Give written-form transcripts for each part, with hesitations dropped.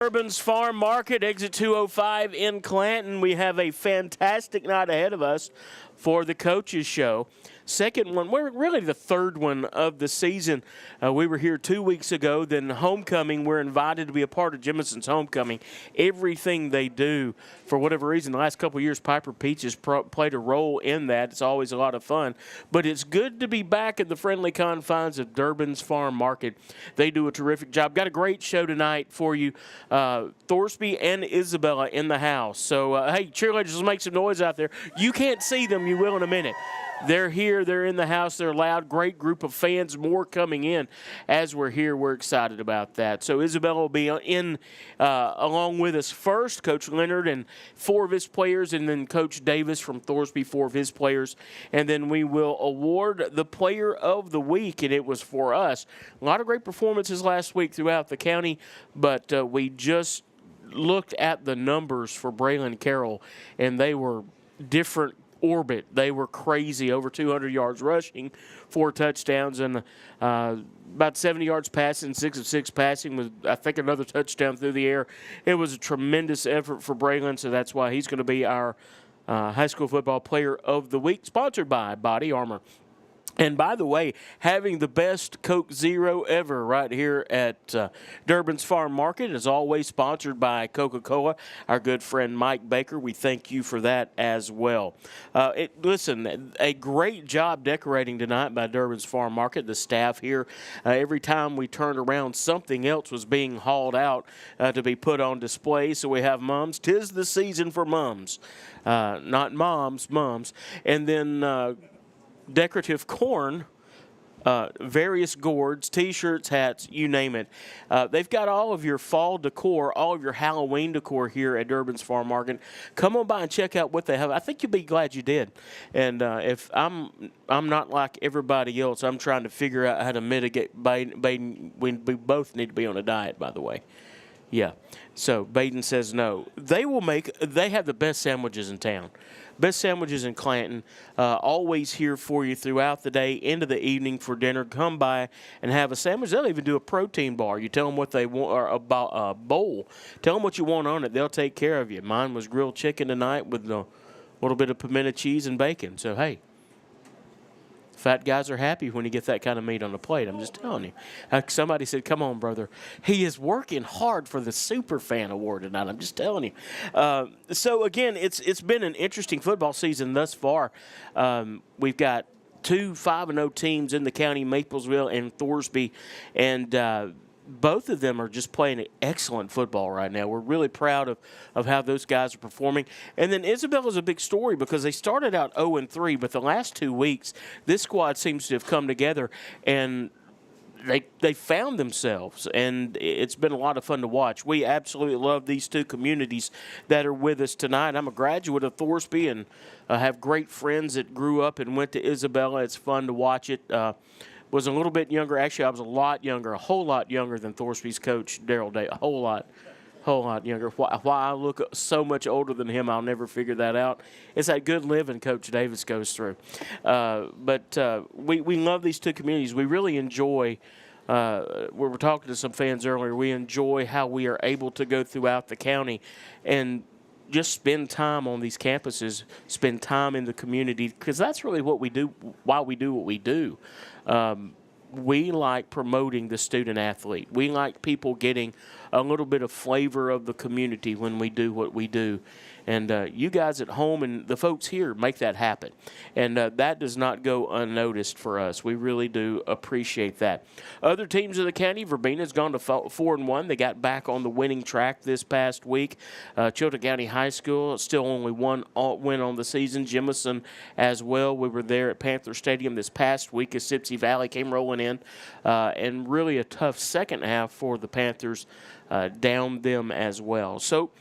Durbin's Farm Market, exit 205 in Clanton. We have a fantastic night ahead of us for the Coaches Show. Second one, we're really the third one of the season. We were here 2 weeks ago. Then homecoming, we're invited to be a part of Jimison's homecoming. Everything they do, for whatever reason, the last couple of years, Piper Peach has played a role in that. It's always a lot of fun. But it's good to be back at the friendly confines of Durbin's Farm Market. They do a terrific job. Got a great show tonight for you. Thorsby and Isabella in the house. So, hey, cheerleaders, let's make some noise out there. You can't see them. You will in a minute. They're here. They're in the house. They're loud. Great group of fans. More coming in as we're here. We're excited about that. So Isabella will be in along with us first. Coach Leonard and 4 of his players, and then Coach Davis from Thorsby, 4 of his players. And then we will award the Player of the Week, and it was for us. A lot of great performances last week throughout the county, but we just looked at the numbers for Braylon Carroll, and they were different orbit. They were crazy. Over 200 yards rushing, 4 touchdowns, and about 70 yards passing, 6 of 6 passing with, I think, another touchdown through the air. It was a tremendous effort for Braylon, so that's why he's going to be our high school football player of the week, sponsored by Body Armor. And by the way, having the best Coke Zero ever right here at Durbin's Farm Market is always sponsored by Coca-Cola. Our good friend Mike Baker, we thank you for that as well. Listen, a great job decorating tonight by Durbin's Farm Market. The staff here, every time we turned around, something else was being hauled out to be put on display. So we have mums. 'Tis the season for mums. Not moms, mums. And then decorative corn, various gourds, T-shirts, hats, you name it. They've got all of your fall decor, all of your Halloween decor here at Durbin's Farm Market. Come on by and check out what they have. I think you'll be glad you did. And if I'm not like everybody else, I'm trying to figure out how to mitigate. Baden, we both need to be on a diet, by the way. Yeah. So Baden says no. They have the best sandwiches in town. Best sandwiches in Clanton, always here for you throughout the day, into the evening for dinner. Come by and have a sandwich. They'll even do a protein bar. You tell them what they want, or a bowl. Tell them what you want on it. They'll take care of you. Mine was grilled chicken tonight with a little bit of pimento cheese and bacon. So, hey, fat guys are happy when you get that kind of meat on the plate. I'm just telling you. Somebody said, come on, brother. He is working hard for the Super Fan Award tonight. I'm just telling you. So, again, it's been an interesting football season thus far. We've got 2 5-0 teams in the county, Maplesville and Thorsby, and both of them are just playing excellent football right now. We're really proud of how those guys are performing. And then Isabella's a big story because they started out 0-3, but the last 2 weeks, this squad seems to have come together and they found themselves, and it's been a lot of fun to watch. We absolutely love these 2 communities that are with us tonight. I'm a graduate of Thorsby and have great friends that grew up and went to Isabella. It's fun to watch it. Was a little bit younger. Actually, I was a lot younger, a whole lot younger than Thorsby's coach, Darrell Day. A whole lot younger. Why I look so much older than him, I'll never figure that out. It's that good living Coach Davis goes through. But we love these 2 communities. We really enjoy, we were talking to some fans earlier, we enjoy how we are able to go throughout the county and just spend time on these campuses, spend time in the community, because that's really what we do, why we do what we do. We like promoting the student athlete. We like people getting a little bit of flavor of the community when we do what we do. And you guys at home and the folks here make that happen. And that does not go unnoticed for us. We really do appreciate that. Other teams in the county, Verbina's gone to 4-1. They got back on the winning track this past week. Chilton County High School, still only one win on the season. Jimison as well. We were there at Panther Stadium this past week as Sipsey Valley came rolling in. And really a tough second half for the Panthers, down them as well. So,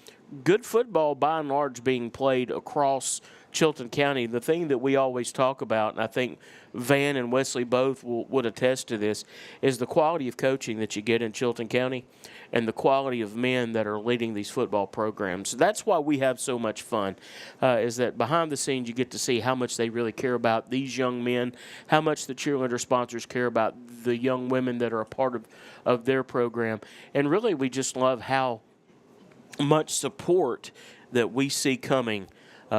good football, by and large, being played across Chilton County. The thing that we always talk about, and I think Van and Wesley both would attest to this, is the quality of coaching that you get in Chilton County and the quality of men that are leading these football programs. That's why we have so much fun, is that behind the scenes you get to see how much they really care about these young men, how much the cheerleader sponsors care about the young women that are a part of their program. And really we just love how much support that we see coming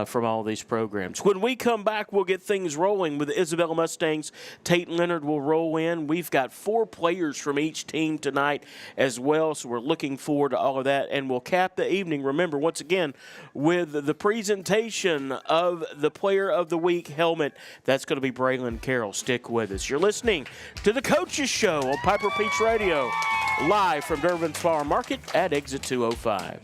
from all these programs. When we come back, we'll get things rolling with the Isabella Mustangs. Tate Leonard will roll in. We've got 4 players from each team tonight as well, so we're looking forward to all of that. And we'll cap the evening, remember, once again, with the presentation of the Player of the Week helmet. That's going to be Braylon Carroll. Stick with us. You're listening to the Coaches Show on Piper Peach Radio, live from Durbin's Farm Market at Exit 205.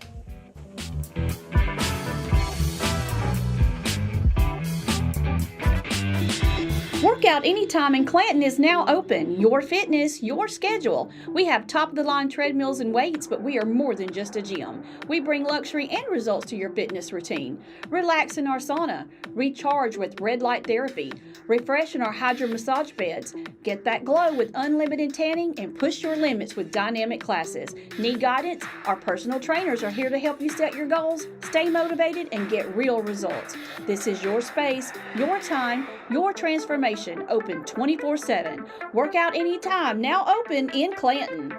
Workout Anytime in Clanton is now open. Your fitness, your schedule. We have top-of-the-line treadmills and weights, but we are more than just a gym. We bring luxury and results to your fitness routine. Relax in our sauna. Recharge with red light therapy. Refresh in our hydro massage beds. Get that glow with unlimited tanning and push your limits with dynamic classes. Need guidance? Our personal trainers are here to help you set your goals, stay motivated, and get real results. This is your space, your time, your transformation. Open 24/7. Workout Anytime, now open in Clanton.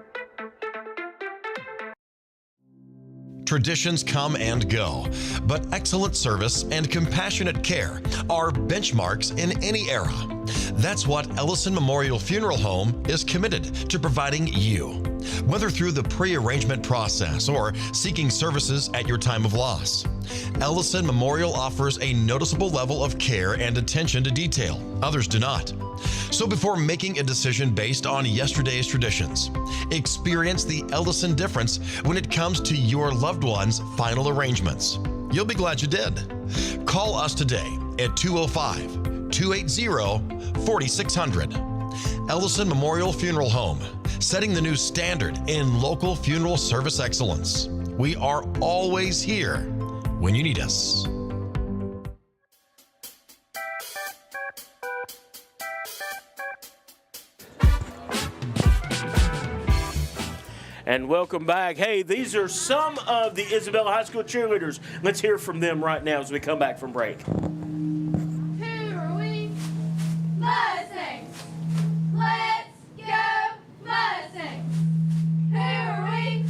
Traditions come and go, but excellent service and compassionate care are benchmarks in any era. That's what Ellison Memorial Funeral Home is committed to providing you, whether through the pre-arrangement process or seeking services at your time of loss. Ellison Memorial offers a noticeable level of care and attention to detail. Others do not. So before making a decision based on yesterday's traditions, experience the Ellison difference when it comes to your loved one's final arrangements. You'll be glad you did. Call us today at 205-280-4600. Ellison Memorial Funeral Home, setting the new standard in local funeral service excellence. We are always here when you need us. And welcome back. Hey, these are some of the Isabella High School cheerleaders. Let's hear from them right now as we come back from break. Who are we? Mustangs! Let's go Mustangs! Who are we?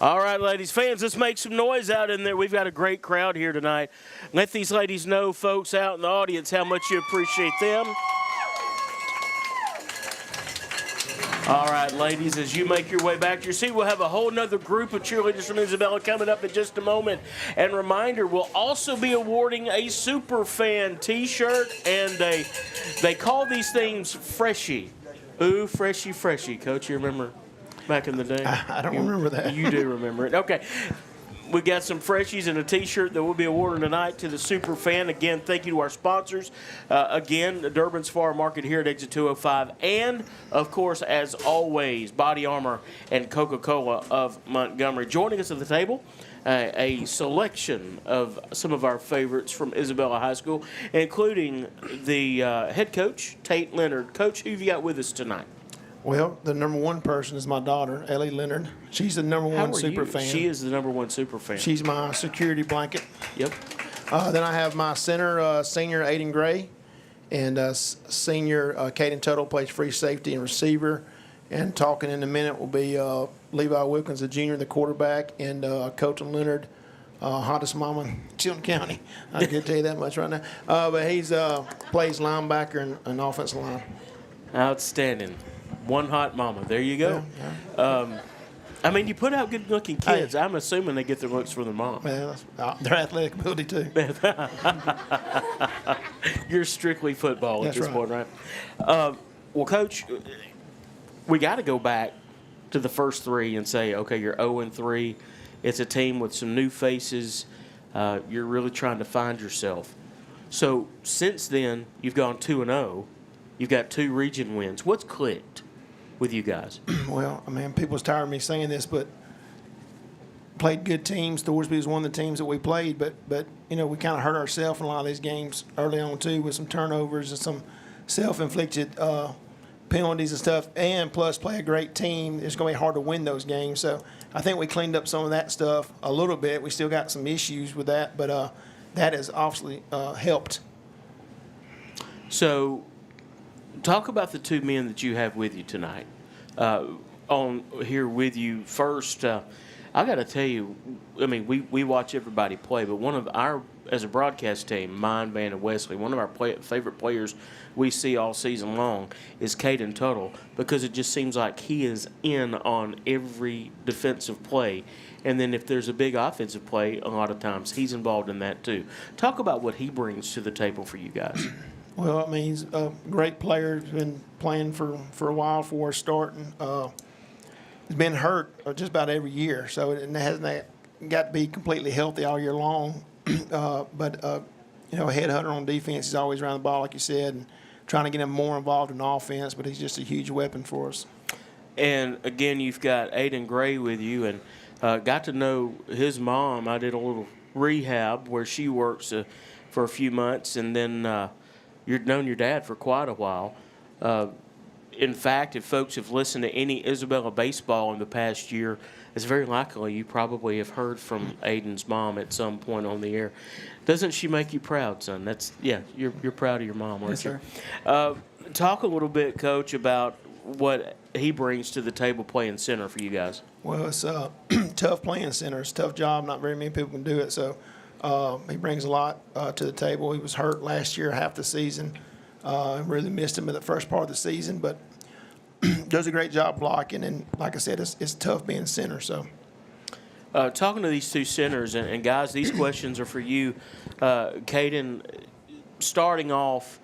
All right, ladies, fans, let's make some noise out in there. We've got a great crowd here tonight. Let these ladies know, folks out in the audience, how much you appreciate them. All right, ladies, as you make your way back to your seat, we'll have a whole nother group of cheerleaders from Isabella coming up in just a moment. And reminder, we'll also be awarding a Super Fan T-shirt, and they call these things Freshie. Ooh, Freshie, Freshie. Coach, you remember back in the day? I don't remember that. You do remember it. Okay. We got some Freshies and a T-shirt that we'll be awarding tonight to the Super Fan. Again, thank you to our sponsors. Again, Durbin's Farm Market here at Exit 205. And, of course, as always, Body Armor and Coca-Cola of Montgomery. Joining us at the table, a selection of some of our favorites from Isabella High School, including the head coach, Tate Leonard. Coach, who have you got with us tonight? Well, the number one person is my daughter, Ellie Leonard. She's the number one super fan. She is the number one super fan. She's my security blanket. Yep. Then I have my center, senior Aiden Gray, and senior Caden Tuttle plays free safety and receiver. And talking in a minute will be Levi Wilkins, the junior, the quarterback, and Colton Leonard, hottest mama in Chilton County. I can tell you that much right now. But he's plays linebacker and offensive line. Outstanding. One hot mama. There you go. Yeah. I mean, you put out good-looking kids. I'm assuming they get their looks from their mom. Well, their athletic ability, too. You're strictly football at That's this right. point, right? Well, Coach, we got to go back to the first three and say, okay, you're 0-3. It's a team with some new faces. You're really trying to find yourself. So since then, you've gone 2-0. You've got 2 region wins. What's clicked with you guys? Well, I mean, people's tired of me saying this, but played good teams. Thorsby was one of the teams that we played, but you know, we kind of hurt ourselves in a lot of these games early on too, with some turnovers and some self-inflicted penalties and stuff, and plus play a great team, it's going to be hard to win those games. So I think we cleaned up some of that stuff a little bit. We still got some issues with that, but that has obviously helped. So, talk about the two men that you have with you tonight. On here with you first, I got to tell you, I mean, we watch everybody play, but one of our, as a broadcast team, mine, Van, and Wesley, one of our favorite players we see all season long is Caden Tuttle, because it just seems like he is in on every defensive play. And then if there's a big offensive play, a lot of times he's involved in that too. Talk about what he brings to the table for you guys. Well, I mean, he's a great player. He's been playing for a while for us starting. He's been hurt just about every year, so it hasn't got to be completely healthy all year long. But a headhunter on defense. He's always around the ball, like you said, and trying to get him more involved in offense, but he's just a huge weapon for us. And, again, you've got Aiden Gray with you, and got to know his mom. I did a little rehab where she works for a few months, and then you've known your dad for quite a while. In fact, if folks have listened to any Isabella baseball in the past year, it's very likely you probably have heard from Aiden's mom at some point on the air. Doesn't she make you proud, son? You're proud of your mom, aren't you? Yes, sir. Talk a little bit, Coach, about what he brings to the table playing center for you guys. Well, it's tough playing center. It's a tough job. Not very many people can do it. So he brings a lot to the table. He was hurt last year, half the season. Really missed him in the first part of the season, but does a great job blocking. And like I said, it's tough being center. So. Talking to these two centers, and guys, these questions are for you. Caden, starting off,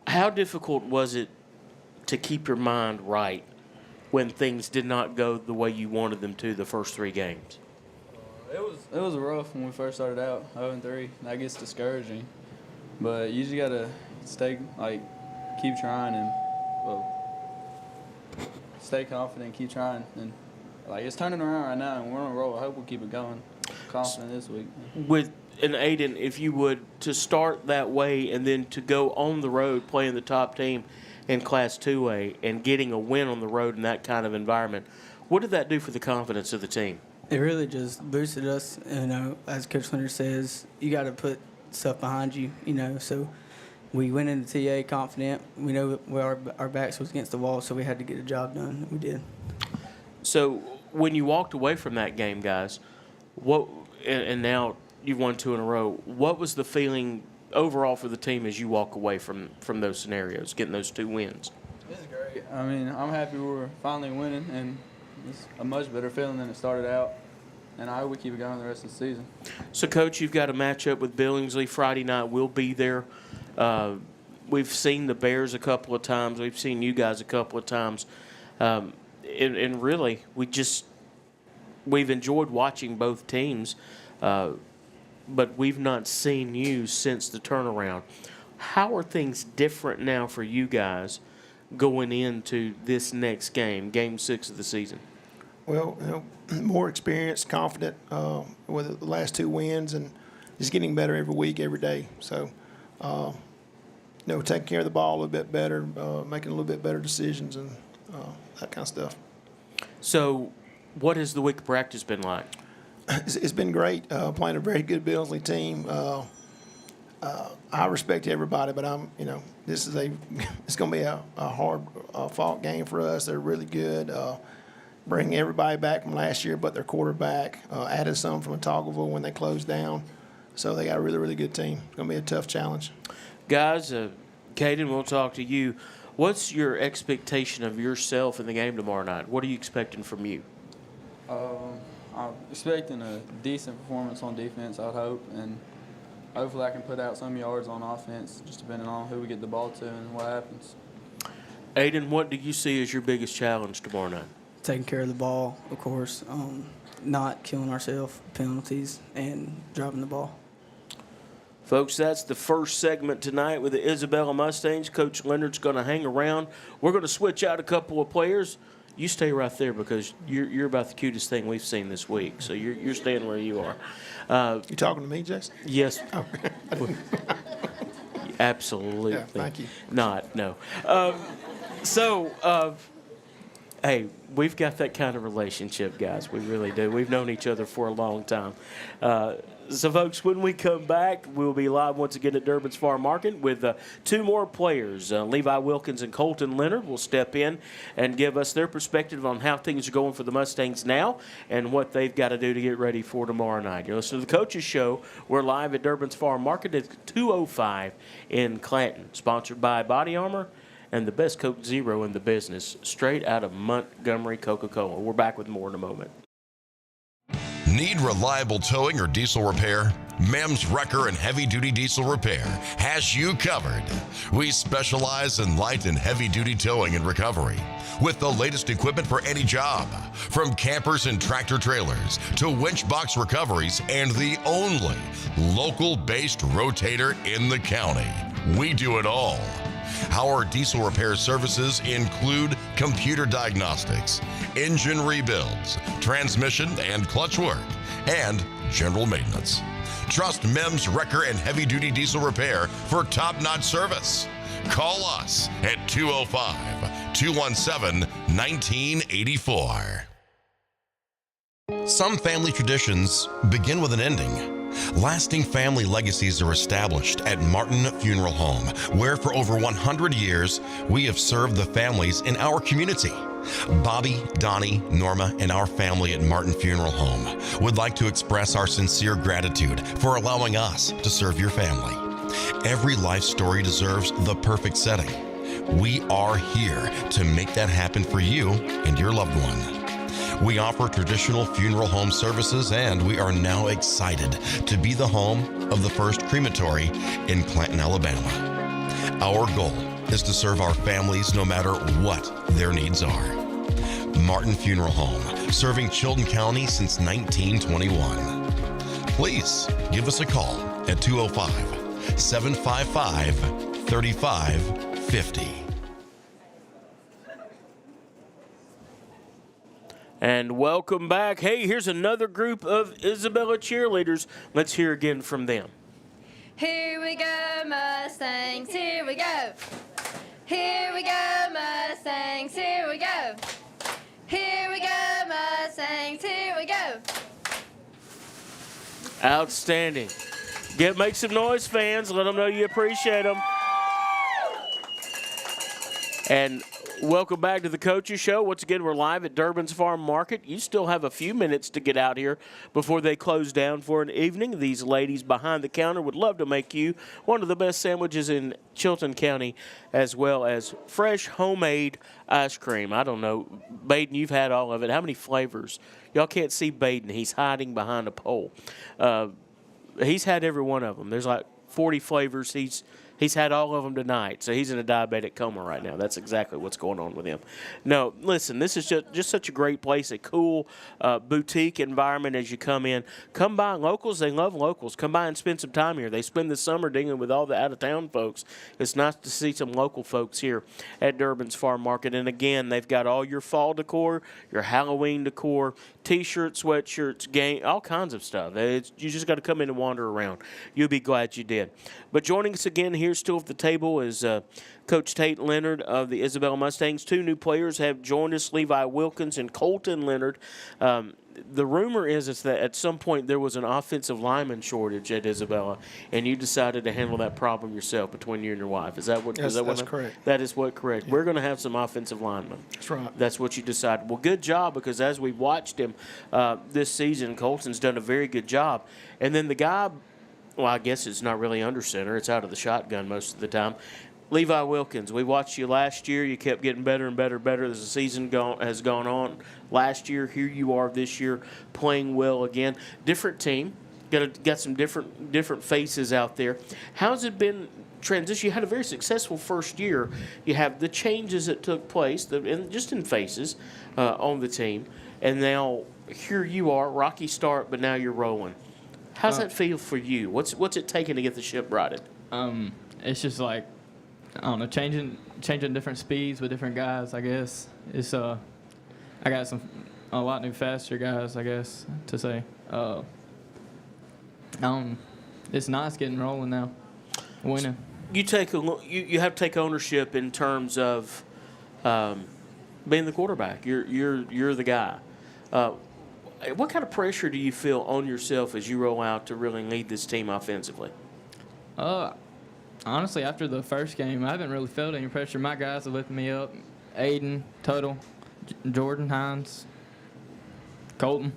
how difficult was it to keep your mind right when things did not go the way you wanted them to the first three games? It was rough when we first started out, 0-3. That gets discouraging. But you just got to keep trying and, stay confident, keep trying. And, it's turning around right now, and we're on a roll. I hope we'll keep it going. Confident this week. With an Aiden, if you would, to start that way and then to go on the road playing the top team in Class 2A and getting a win on the road in that kind of environment, what did that do for the confidence of the team? It really just boosted us. As Coach Leonard says, you got to put stuff behind you, so we went into TA confident. We know where our backs was against the wall, so we had to get the job done. We did. So when you walked away from that game, guys, and now you've won 2 in a row, what was the feeling overall for the team as you walk away from those scenarios, getting those 2 wins? This is great. I mean, I'm happy we're finally winning, and it's a much better feeling than it started out. And I hope we keep it going the rest of the season. So, Coach, you've got a matchup with Billingsley Friday night. We'll be there. We've seen the Bears a couple of times. We've seen you guys a couple of times. And really, we've enjoyed watching both teams, but we've not seen you since the turnaround. How are things different now for you guys going into this next game, Game 6 of the season? Well, more experienced, confident with the last 2 wins, and just getting better every week, every day. So, taking care of the ball a little bit better, making a little bit better decisions, and that kind of stuff. So, what has the week of practice been like? It's been great. Playing a very good Billingsley team. I respect everybody, but it's going to be a hard fought game for us. They're really good. Bring everybody back from last year, but their quarterback added some from Otagoville when they closed down. So they got a really, really good team. It's going to be a tough challenge. Guys, Caden, we'll talk to you. What's your expectation of yourself in the game tomorrow night? What are you expecting from you? I'm expecting a decent performance on defense, I'd hope, and hopefully I can put out some yards on offense, just depending on who we get the ball to and what happens. Aiden, what do you see as your biggest challenge tomorrow night? Taking care of the ball, of course, not killing ourselves, penalties, and dropping the ball. Folks, that's the first segment tonight with the Isabella Mustangs. Coach Leonard's going to hang around. We're going to switch out a couple of players. You stay right there because you're about the cutest thing we've seen this week. So you're staying where you are. You talking to me, Jason? Yes. Absolutely. Yeah, thank you. Not, no. So, hey, we've got that kind of relationship, guys. We really do. We've known each other for a long time. So, folks, when we come back, we'll be live once again at Durbin's Farm Market with two more players. Levi Wilkins and Colton Leonard will step in and give us their perspective on how things are going for the Mustangs now and what they've got to do to get ready for tomorrow night. You're listening to the Coaches Show. We're live at Durbin's Farm Market at 205 in Clanton, sponsored by Body Armor and the best Coke Zero in the business, straight out of Montgomery Coca-Cola. We're back with more in a moment. Need reliable towing or diesel repair? Mems Wrecker and Heavy Duty Diesel Repair has you covered. We specialize in light and heavy duty towing and recovery with the latest equipment for any job, from campers and tractor trailers to winch box recoveries, and the only local-based rotator in the county. We do it all. Our diesel repair services include computer diagnostics, engine rebuilds, transmission and clutch work, and general maintenance. Trust Mems Wrecker and Heavy Duty Diesel Repair for top-notch service. Call us at 205-217-1984. Some family traditions begin with an ending. Lasting family legacies are established at Martin Funeral Home, where for over 100 years, we have served the families in our community. Bobby, Donnie, Norma, and our family at Martin Funeral Home would like to express our sincere gratitude for allowing us to serve your family. Every life story deserves the perfect setting. We are here to make that happen for you and your loved one. We offer traditional funeral home services, and we are now excited to be the home of the first crematory in Clanton, Alabama. Our goal is to serve our families no matter what their needs are. Martin Funeral Home, serving Chilton County since 1921. Please give us a call at 205-755-3550. And welcome back. Hey, here's another group of Isabella cheerleaders. Let's hear again from them. Here we go, Mustangs, here we go. Here we go, Mustangs, here we go. Here we go, Mustangs, here we go. Outstanding. Make some noise, fans. Let them know you appreciate them. And welcome back to the Coaches Show. Once again, we're live at Durbin's Farm Market. You still have a few minutes to get out here before they close down for an evening. These ladies behind the counter would love to make you one of the best sandwiches in Chilton County, as well as fresh homemade ice cream. I don't know, Baden, you've had all of it. How many flavors? Y'all can't see Baden. He's hiding behind a pole. He's had every one of them. There's like 40 flavors. He's had all of them tonight, so he's in a diabetic coma right now. That's exactly what's going on with him. No, listen, this is just such a great place, a cool boutique environment as you come in. Come by, locals, they love locals. Come by and spend some time here. They spend the summer dealing with all the out-of-town folks. It's nice to see some local folks here at Durbin's Farm Market. And, again, they've got all your fall decor, your Halloween decor, T-shirts, sweatshirts, all kinds of stuff. You just got to come in and wander around. You'll be glad you did. But joining us again here still at the table is Coach Tate Leonard of the Isabella Mustangs. Two new players have joined us, Levi Wilkins and Colton Leonard. The rumor is that at some point there was an offensive lineman shortage at Isabella, and you decided to handle that problem yourself between you and your wife. Is that what? Yes, that's correct. That is correct. Yeah. We're going to have some offensive linemen. That's right. That's what you decided. Well, good job, because as we've watched him this season, Colton's done a very good job. And then the guy, well, I guess it's not really under center. It's out of the shotgun most of the time. Levi Wilkins, we watched you last year. You kept getting better and better and better as the season has gone on. Last year, here you are this year playing well again. Different team, got some different faces out there. How's it been transition? You had a very successful first year. You have the changes that took place, just in faces on the team, and now here you are, rocky start, but now you're rolling. How's that feel for you? What's it taking to get the ship righted? It's just like, I don't know, changing different speeds with different guys, I guess. It's I got a lot new faster guys, I guess, to say. It's nice getting rolling now, winning. You have to take ownership in terms of being the quarterback. You're the guy. What kind of pressure do you feel on yourself as you roll out to really lead this team offensively? Honestly, after the first game, I haven't really felt any pressure. My guys have lifted me up. Aiden, Tuttle, Jordan, Hines, Colton.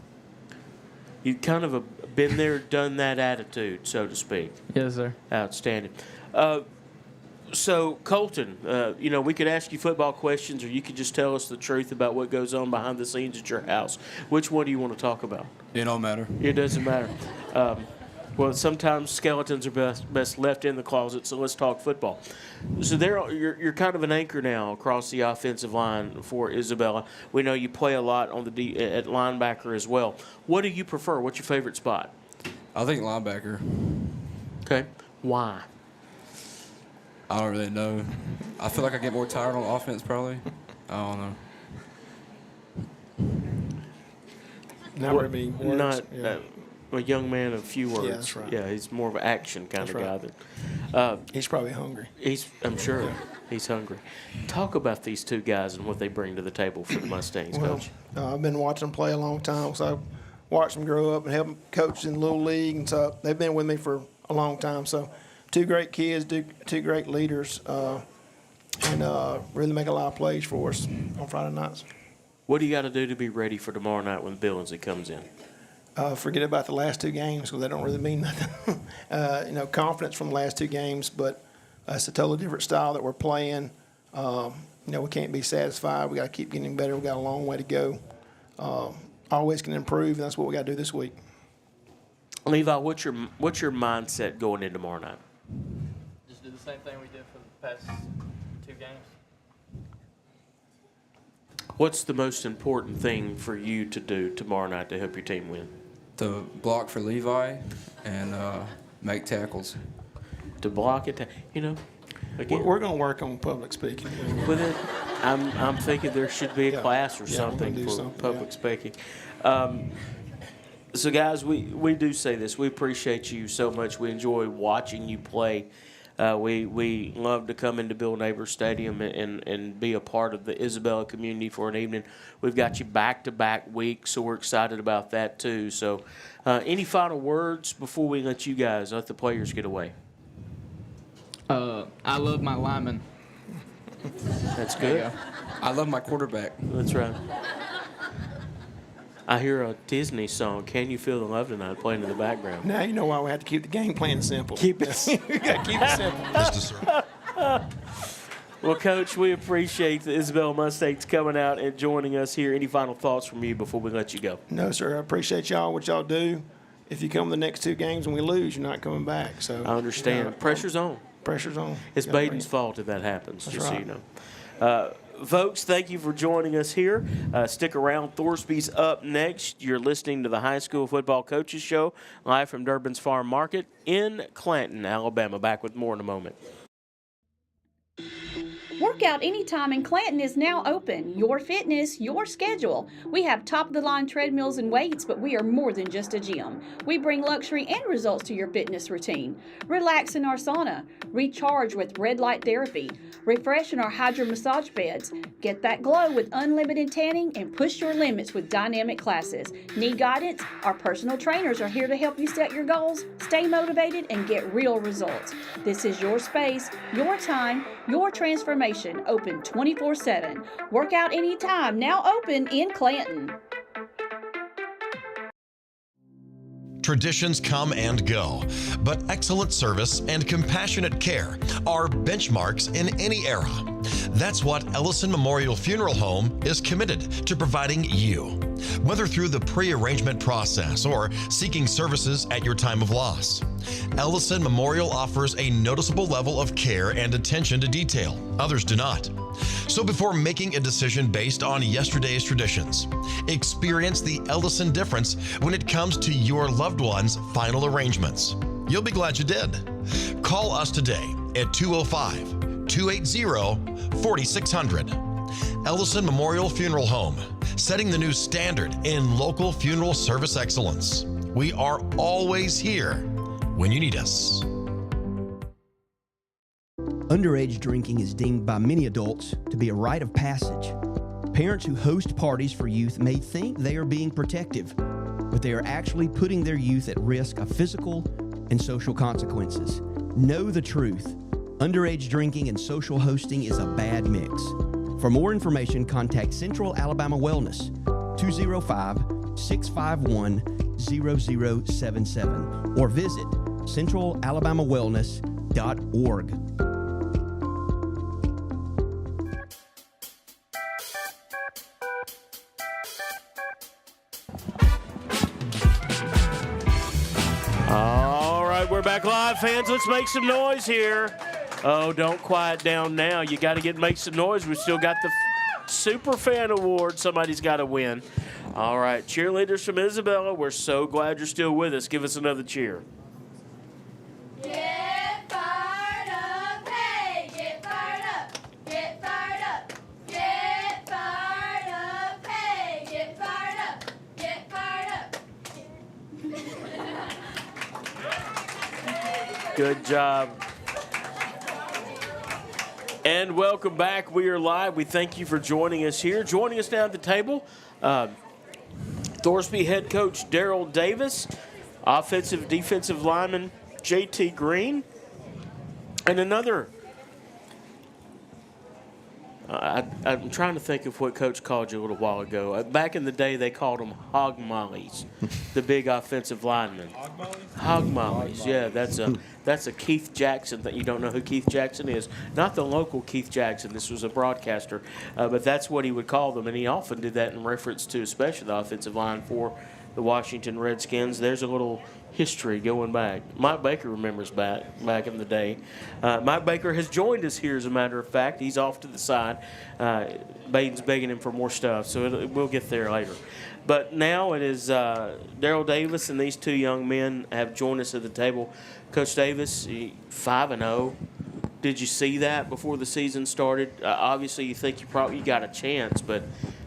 You've kind of been there, done that attitude, so to speak. Yes, sir. Outstanding. So, Colton, we could ask you football questions, or you could just tell us the truth about what goes on behind the scenes at your house. Which one do you want to talk about? It don't matter. It doesn't matter. Well, sometimes skeletons are best left in the closet, so let's talk football. So you're kind of an anchor now across the offensive line for Isabella. We know you play a lot on at linebacker as well. What do you prefer? What's your favorite spot? I think linebacker. Okay. Why? I don't really know. I feel like I get more tired on offense probably. I don't know. Not very many words. Not yeah. A young man of few words. Yeah, that's right. Yeah, he's more of an action kind That's of right. guy. He's probably hungry. I'm sure he's hungry. Talk about these two guys and what they bring to the table for the Mustangs, Well, Coach. I've been watching them play a long time, so I've watched them grow up and help them coach in Little League, and so they've been with me for a long time. So, two great kids, two great leaders, and really make a lot of plays for us on Friday nights. What do you got to do to be ready for tomorrow night when Billingsley comes in? Forget about the last two games because they don't really mean nothing. Confidence from the last two games, but it's a totally different style that we're playing. We can't be satisfied. We got to keep getting better. We got a long way to go. Always can improve, and that's what we got to do this week. Levi, what's your mindset going into tomorrow night? Just do the same thing we did for the past 2 games. What's the most important thing for you to do tomorrow night to help your team win? To block for Levi and make tackles. To block it, again. We're going to work on public speaking. With it, I'm thinking there should be a class or Yeah, we're something gonna do for something, public yeah. speaking. So, guys, we do say this. We appreciate you so much. We enjoy watching you play. We love to come into Bill Neighbors Stadium and be a part of the Isabella community for an evening. We've got you back-to-back weeks, so we're excited about that too. So any final words before we let the players get away? I love my linemen. That's There you good. go. I love my quarterback. That's right. I hear a Disney song, "Can You Feel the Love Tonight," playing in the background. Now you know why we have to keep the game plan simple. Keep it we got to keep it simple. Mr. Sir. Well, Coach, we appreciate the Isabella Mustangs coming out and joining us here. Any final thoughts from you before we let you go? No, sir. I appreciate y'all, what y'all do. If you come the next 2 games and we lose, you're not coming back. So I understand. Pressure's on. Pressure's on. It's Gotta bring Baden's it. fault if that happens, That's just so right. you know. Folks, thank you for joining us here. Stick around. Thorsby's up next. You're listening to the High School Football Coaches Show, live from Durbin's Farm Market in Clanton, Alabama. Back with more in a moment. Workout Anytime in Clanton is now open. Your fitness, your schedule. We have top-of-the-line treadmills and weights, but we are more than just a gym. We bring luxury and results to your fitness routine. Relax in our sauna. Recharge with red light therapy. Refresh in our hydro massage beds. Get that glow with unlimited tanning and push your limits with dynamic classes. Need guidance? Our personal trainers are here to help you set your goals, stay motivated, and get real results. This is your space, your time, your transformation. Open 24/7. Workout Anytime, now open in Clanton. Traditions come and go, but excellent service and compassionate care are benchmarks in any era. That's what Ellison Memorial Funeral Home is committed to providing you. Whether through the pre-arrangement process or seeking services at your time of loss, Ellison Memorial offers a noticeable level of care and attention to detail. Others do not. So before making a decision based on yesterday's traditions, experience the Ellison difference when it comes to your loved one's final arrangements. You'll be glad you did. Call us today at 205-280-4600. Ellison Memorial Funeral Home, setting the new standard in local funeral service excellence. We are always here when you need us. Underage drinking is deemed by many adults to be a rite of passage. Parents who host parties for youth may think they are being protective, but they are actually putting their youth at risk of physical and social consequences. Know the truth. Underage drinking and social hosting is a bad mix. For more information, contact Central Alabama Wellness, 205-651-0077, or visit centralalabamawellness.org. All right, we're back live, fans. Let's make some noise here. Oh, don't quiet down now. You got to make some noise. We still got the Super Fan Award. Somebody's got to win. All right, cheerleaders from Isabella, we're so glad you're still with us. Give us another cheer. Get fired up, hey! Get fired up! Get fired up! Get fired up, hey! Get fired up! Get fired up! Good job. And welcome back. We are live. We thank you for joining us here. Joining us now at the table, Thorsby head coach Daryl Davis, offensive defensive lineman JT Green, and another. I'm trying to think of what Coach called you a little while ago. Back in the day, they called them hog mollies, the big offensive linemen. Hog mollies, yeah. That's a Keith Jackson. That you don't know who Keith Jackson is. Not the local Keith Jackson. This was a broadcaster, but that's what he would call them, and he often did that in reference to, especially the offensive line for the Washington Redskins. There's a little history going back. Mike Baker remembers back in the day. Mike Baker has joined us here, as a matter of fact. He's off to the side. Baden's begging him for more stuff, so we'll get there later. But now it is Daryl Davis and these two young men have joined us at the table. Coach Davis, 5-0. Did you see that before the season started? Obviously, you think you got a chance, but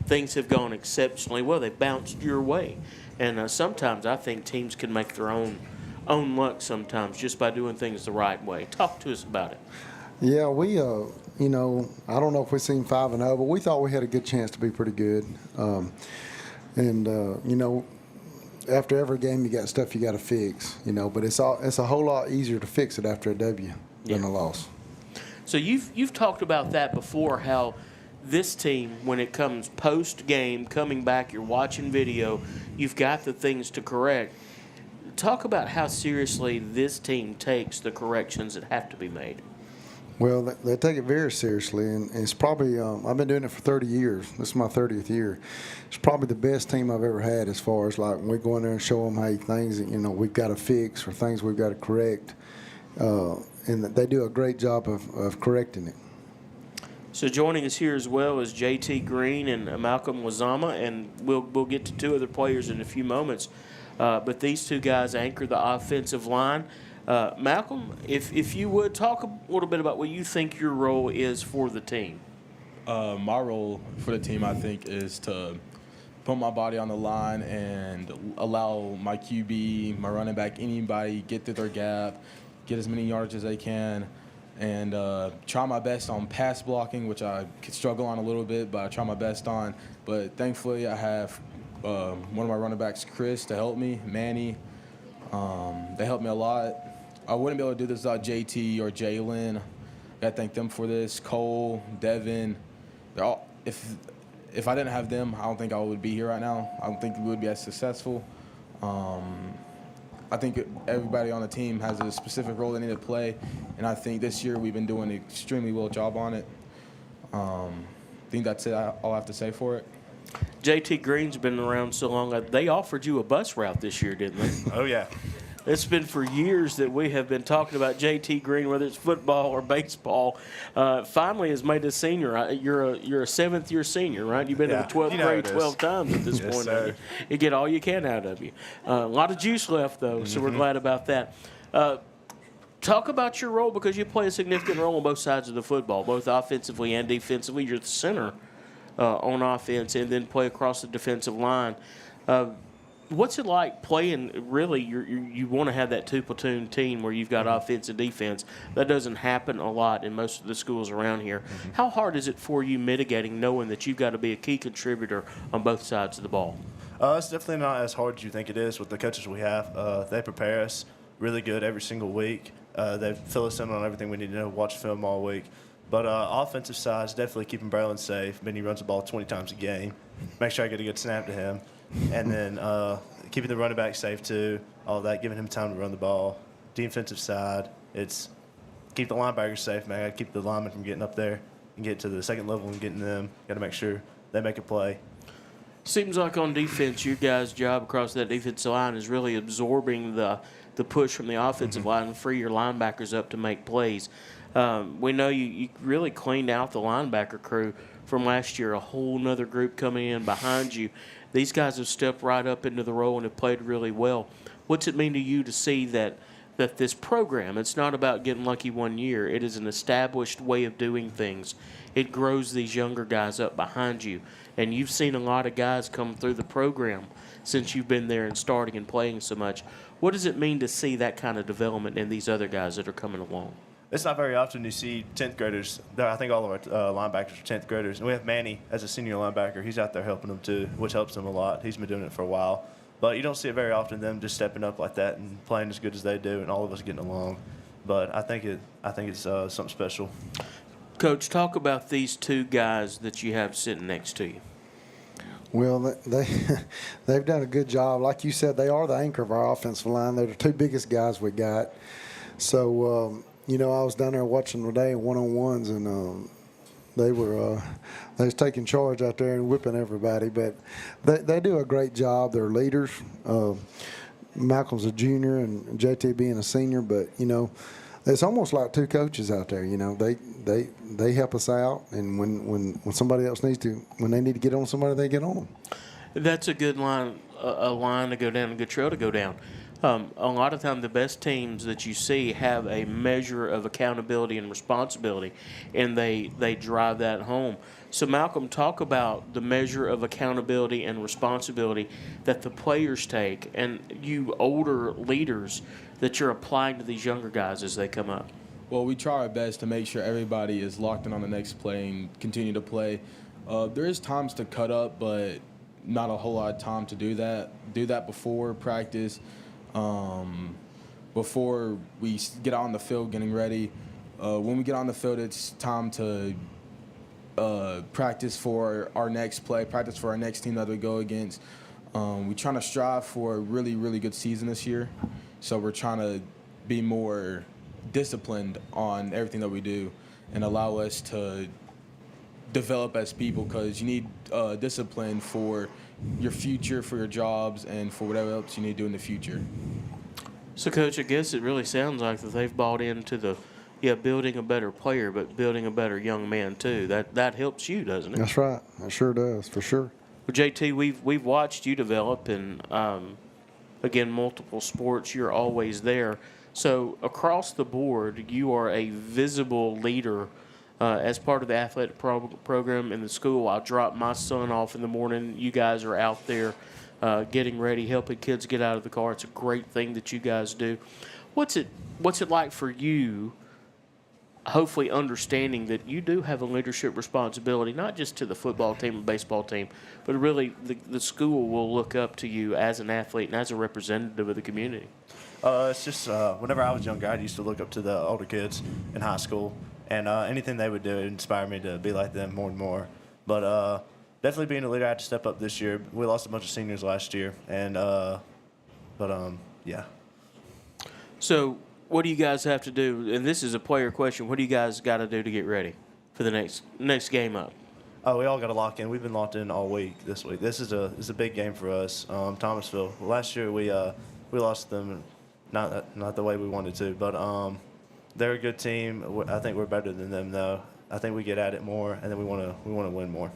things have gone exceptionally well. They bounced your way. And sometimes I think teams can make their own luck sometimes just by doing things the right way. Talk to us about it. Yeah, we, I don't know if we've seen 5-0, but we thought we had a good chance to be pretty good. After every game, you got stuff you got to fix, but it's a whole lot easier to fix it after a W than a loss. So you've talked about that before, how this team, when it comes post-game, coming back, you're watching video, you've got the things to correct. Talk about how seriously this team takes the corrections that have to be made. Well, they take it very seriously, and it's probably I've been doing it for 30 years. This is my 30th year. It's probably the best team I've ever had as far as, like, when we go in there and show them, hey, things that, we've got to fix or things we've got to correct. And they do a great job of correcting it. So joining us here as well is JT Green and Malcolm Wazama, and we'll get to two other players in a few moments. But these two guys anchor the offensive line. Malcolm, if you would talk a little bit about what you think your role is for the team. My role for the team, I think, is to put my body on the line and allow my QB, my running back, anybody get through their gap, get as many yards as they can, and try my best on pass blocking, which I could struggle on a little bit, but I try my best on. But thankfully, I have one of my running backs, Chris, to help me, Manny. They helped me a lot. I wouldn't be able to do this without JT or Jalen. I thank them for this. Cole, Devin. They're all, if I didn't have them, I don't think I would be here right now. I don't think we would be as successful. I think everybody on the team has a specific role they need to play, and I think this year we've been doing an extremely well job on it. I think that's it. All I have to say for it. JT Green's been around so long. They offered you a bus route this year, didn't they? Oh, yeah. It's been for years that we have been talking about JT Green, whether it's football or baseball. Finally has made a senior. You're a seventh-year senior, right? You've been in the 12th grade 12 times at this Yes, point. sir. You get all you can out of you. A lot of juice left, though, so we're glad about that. Talk about your role, because you play a significant role on both sides of the football, both offensively and defensively. You're the center on offense and then play across the defensive line. What's it like playing? Really, you want to have that two platoon team where you've got offense and defense. That doesn't happen a lot in most of the schools around here. How hard is it for you mitigating, knowing that you've got to be a key contributor on both sides of the ball? It's definitely not as hard as you think it is with the coaches we have. They prepare us really good every single week. They fill us in on everything we need to know, watch film all week. But offensive side is definitely keeping Braylon safe. Benny runs the ball 20 times a game. Make sure I get a good snap to him. And then keeping the running back safe too, all that, giving him time to run the ball. Defensive side, it's keep the linebackers safe, man. I got to keep the linemen from getting up there and get to the second level and getting them. Got to make sure they make a play. Seems like on defense, your guys' job across that defensive line is really absorbing the push from the offensive line and free your linebackers up to make plays. We know you really cleaned out the linebacker crew from last year, a whole nother group coming in behind you. These guys have stepped right up into the role and have played really well. What's it mean to you to see that this program, it's not about getting lucky one year. It is an established way of doing things. It grows these younger guys up behind you. And you've seen a lot of guys come through the program since you've been there and starting and playing so much. What does it mean to see that kind of development in these other guys that are coming along? It's not very often you see 10th graders. I think all of our linebackers are 10th graders. And we have Manny as a senior linebacker. He's out there helping them too, which helps them a lot. He's been doing it for a while. But you don't see it very often, them just stepping up like that and playing as good as they do and all of us getting along. But I think it's something special. Coach, talk about these two guys that you have sitting next to you. Well, they've done a good job. Like you said, they are the anchor of our offensive line. They're the two biggest guys we got. So, I was down there watching today one-on-ones, and they was taking charge out there and whipping everybody. But they do a great job. They're leaders. Malcolm's a junior and JT being a senior, but, it's almost like two coaches out there. They help us out, and when somebody else when they need to get on somebody, they get on them. That's a good line, a line to go down, a good trail to go down. A lot of times the best teams that you see have a measure of accountability and responsibility, and they drive that home. So, Malcolm, talk about the measure of accountability and responsibility that the players take and you older leaders that you're applying to these younger guys as they come up. Well, we try our best to make sure everybody is locked in on the next play and continue to play. There is times to cut up, but not a whole lot of time to do that. Do that before practice, before we get out on the field getting ready. When we get on the field, it's time to practice for our next play, practice for our next team that we go against. We're trying to strive for a really, really good season this year. So we're trying to be more disciplined on everything that we do and allow us to develop as people, because you need discipline for your future, for your jobs, and for whatever else you need to do in the future. So, Coach, I guess it really sounds like that they've bought into building a better player, but building a better young man too. That helps you, doesn't it? That's right. It sure does, for sure. Well, JT, we've watched you develop in, again, multiple sports. You're always there. So across the board, you are a visible leader as part of the athletic program in the school. I drop my son off in the morning. You guys are out there getting ready, helping kids get out of the car. It's a great thing that you guys do. What's it like for you, hopefully understanding that you do have a leadership responsibility, not just to the football team and baseball team, but really the school will look up to you as an athlete and as a representative of the community? It's just whenever I was younger, I used to look up to the older kids in high school, and anything they would do inspired me to be like them more and more. But definitely being a leader, I had to step up this year. We lost a bunch of seniors last year, and yeah. So what do you guys have to do? And this is a player question. What do you guys got to do to get ready for the next game up? Oh, we all got to lock in. We've been locked in all week this week. This is a big game for us. Thomasville. Last year we lost them. Not the way we wanted to, but they're a good team. I think we're better than them, though. I think we get at it more, and then we want to win more.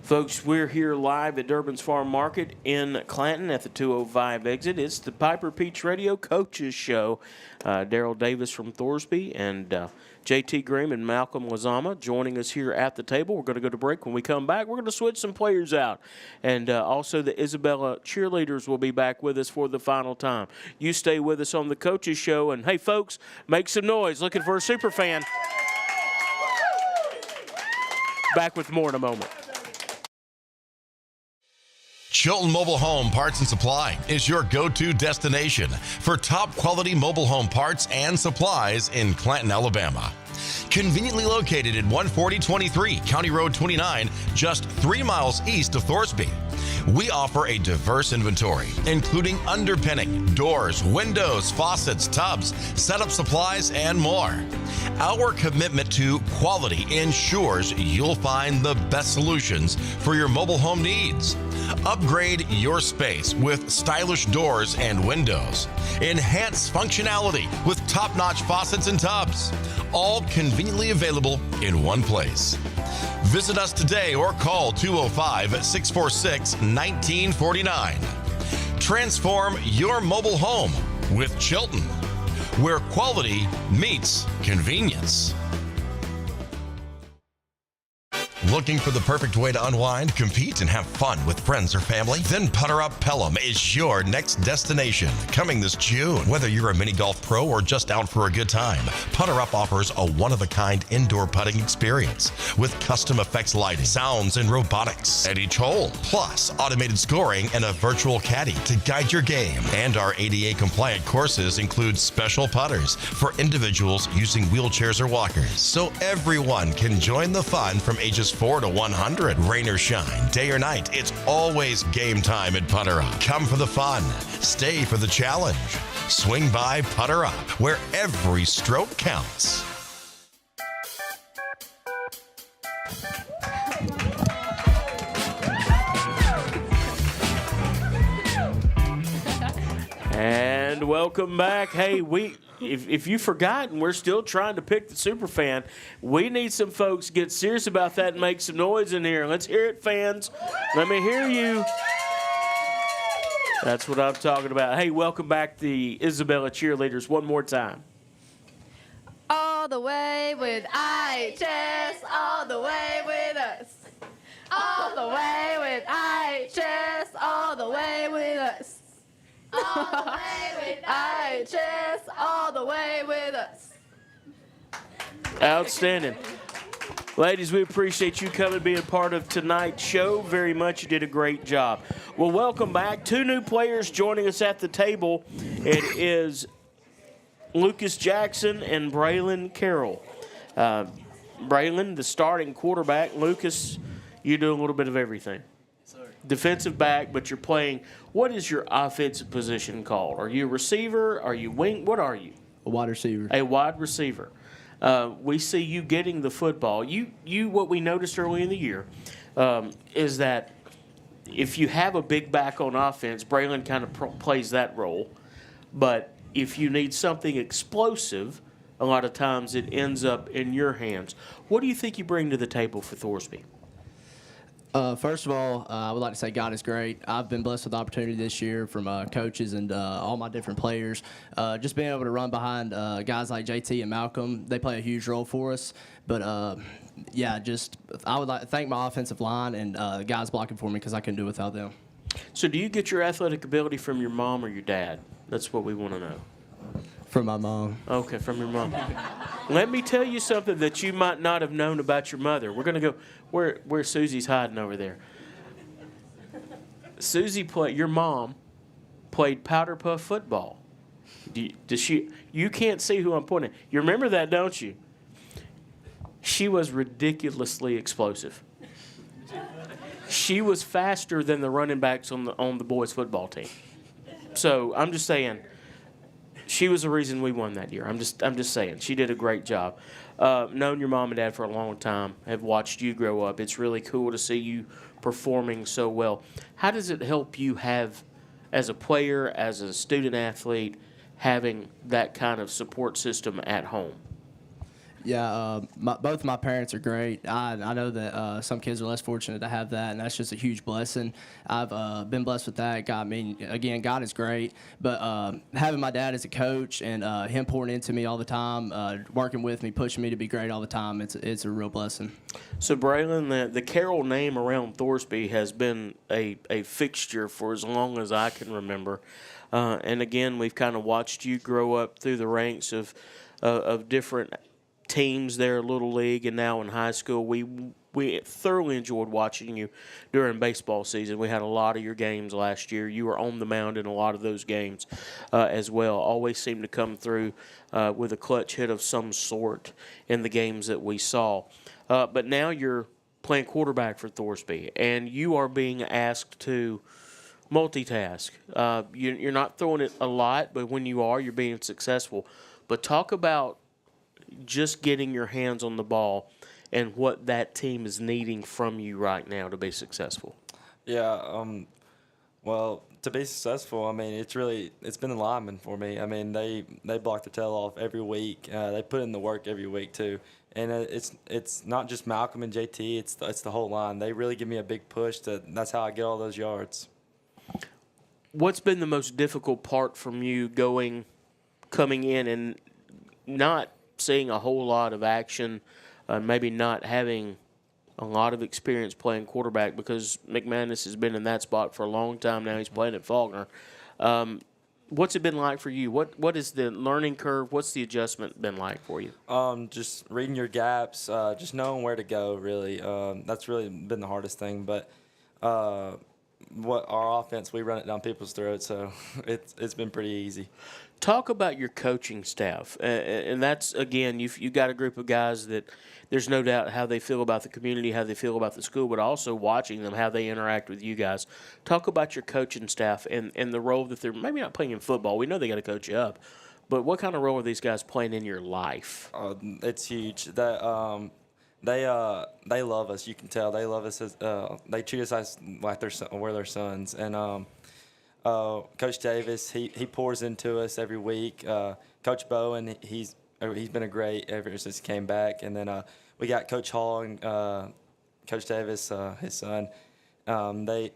Folks, we're here live at Durbin's Farm Market in Clanton at the 205 exit. It's the Piper Peach Radio Coaches Show. Daryl Davis from Thorsby and JT Graham and Malcolm Wazama joining us here at the table. We're going to go to break. When we come back, we're going to switch some players out. And also the Isabella cheerleaders will be back with us for the final time. You stay with us on the Coaches Show. And, hey, folks, make some noise. Looking for a super fan. Back with more in a moment. Chilton Mobile Home Parts and Supply is your go-to destination for top quality mobile home parts and supplies in Clanton, Alabama. Conveniently located at 14023 County Road 29, just 3 miles east of Thorsby. We offer a diverse inventory, including underpinning, doors, windows, faucets, tubs, setup supplies, and more. Our commitment to quality ensures you'll find the best solutions for your mobile home needs. Upgrade your space with stylish doors and windows. Enhance functionality with top-notch faucets and tubs. All conveniently available in one place. Visit us today or call 205-646-1949. Transform your mobile home with Chilton, where quality meets convenience. Looking for the perfect way to unwind, compete, and have fun with friends or family? Then Putter Up Pelham is your next destination. Coming this June. Whether you're a mini golf pro or just out for a good time, Putter Up offers a one-of-a-kind indoor putting experience with custom effects lighting, sounds, and robotics at each hole. Plus, automated scoring and a virtual caddy to guide your game. And our ADA-compliant courses include special putters for individuals using wheelchairs or walkers. So everyone can join the fun from ages 4 to 100. Rain or shine, day or night, it's always game time at Putter Up. Come for the fun, stay for the challenge. Swing by Putter Up, where every stroke counts. And welcome back. Hey, if you've forgotten, we're still trying to pick the super fan. We need some folks to get serious about that and make some noise in here. Let's hear it, fans. Let me hear you. That's what I'm talking about. Hey, welcome back the Isabella cheerleaders one more time. All the way with IHS, all the way with us. All the way with IHS, all the way with us. All the way with IHS, all the way with us. Outstanding. Ladies, we appreciate you coming and being part of tonight's show very much. You did a great job. Well, welcome back. 2 new players joining us at the table. It is Lucas Jackson and Braylon Carroll. Braylon, the starting quarterback. Lucas, you do a little bit of everything. Defensive back, but you're playing. What is your offensive position called? Are you a receiver? Are you wing? What are you? A wide receiver. A wide receiver. We see you getting the football. What we noticed early in the year is that if you have a big back on offense, Braylon kind of plays that role. But if you need something explosive, a lot of times it ends up in your hands. What do you think you bring to the table for Thorsby? First of all, I would like to say God is great. I've been blessed with the opportunity this year from coaches and all my different players. Just being able to run behind guys like JT and Malcolm, they play a huge role for us. But, I would like to thank my offensive line and guys blocking for me because I couldn't do it without them. So do you get your athletic ability from your mom or your dad? That's what we want to know. From my mom. Okay, from your mom. Let me tell you something that you might not have known about your mother. We're going to go where Susie's hiding over there. Your mom played powder puff football. You can't see who I'm pointing at. You remember that, don't you? She was ridiculously explosive. She was faster than the running backs on the boys' football team. So I'm just saying, she was the reason we won that year. I'm just saying, she did a great job. Known your mom and dad for a long time, have watched you grow up. It's really cool to see you performing so well. How does it help you have, as a player, as a student athlete, having that kind of support system at home? Yeah, both my parents are great. I know that some kids are less fortunate to have that, and that's just a huge blessing. I've been blessed with that. God is great. But having my dad as a coach and him pouring into me all the time, working with me, pushing me to be great all the time, it's a real blessing. So, Braylon, the Carroll name around Thorsby has been a fixture for as long as I can remember. And again, we've kind of watched you grow up through the ranks of different teams there, Little League, and now in high school. We thoroughly enjoyed watching you during baseball season. We had a lot of your games last year. You were on the mound in a lot of those games as well. Always seemed to come through with a clutch hit of some sort in the games that we saw. But now you're playing quarterback for Thorsby, and you are being asked to multitask. You're not throwing it a lot, but when you are, you're being successful. But talk about just getting your hands on the ball and what that team is needing from you right now to be successful. Yeah, well, to be successful, I mean, it's been the linemen for me. I mean, they block their tail off every week. They put in the work every week too. And it's not just Malcolm and JT, it's the whole line. They really give me a big push. That's how I get all those yards. What's been the most difficult part from you coming in and not seeing a whole lot of action, maybe not having a lot of experience playing quarterback, because McManus has been in that spot for a long time now. He's playing at Faulkner. What's it been like for you? What is the learning curve? What's the adjustment been like for you? Just reading your gaps, just knowing where to go, really. That's really been the hardest thing. But what our offense, we run it down people's throats, so it's been pretty easy. Talk about your coaching staff, and that's, again, you've got a group of guys that there's no doubt how they feel about the community, how they feel about the school, but also watching them, how they interact with you guys. Talk about your coaching staff and the role that they're maybe not playing in football. We know they got to coach you up, but what kind of role are these guys playing in your life? It's huge. They love us. You can tell they love us. They treat us like we're their sons. And Coach Davis, he pours into us every week. Coach Bowen, he's been a great ever since he came back. And then we got Coach Hall and Coach Davis, his son. You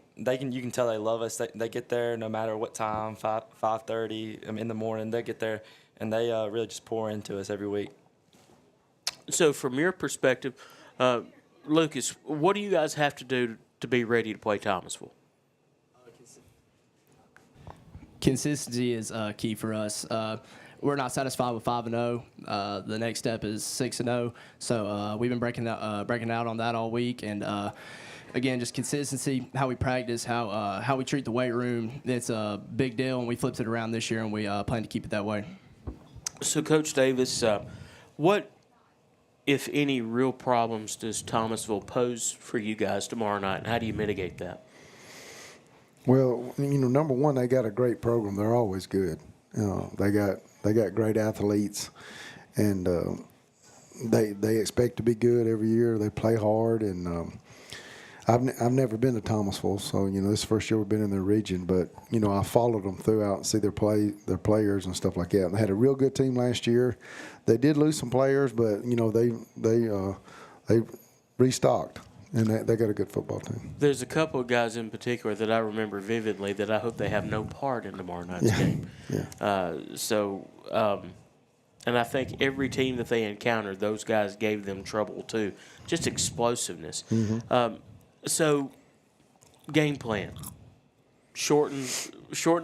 can tell they love us. They get there no matter what time, 5:30 in the morning. They get there and they really just pour into us every week. So from your perspective, Lucas, what do you guys have to do to be ready to play Thomasville? Consistency is key for us. We're not satisfied with 5-0. The next step is 6-0. So we've been breaking out on that all week. And again, just consistency, how we practice, how we treat the weight room. It's a big deal, and we flipped it around this year, and we plan to keep it that way. So, Coach Davis, what, if any, real problems does Thomasville pose for you guys tomorrow night, and how do you mitigate that? Well, number one, they got a great program. They're always good. They got great athletes, and they expect to be good every year. They play hard, and I've never been to Thomasville, so this is the first year we've been in their region. But I followed them throughout and see their players and stuff like that. And they had a real good team last year. They did lose some players, but they restocked. And they got a good football team. There's a couple of guys in particular that I remember vividly that I hope they have no part in tomorrow night's game. Yeah. And I think every team that they encountered, those guys gave them trouble too. Just explosiveness. Mm-hmm. So, game plan. Shorten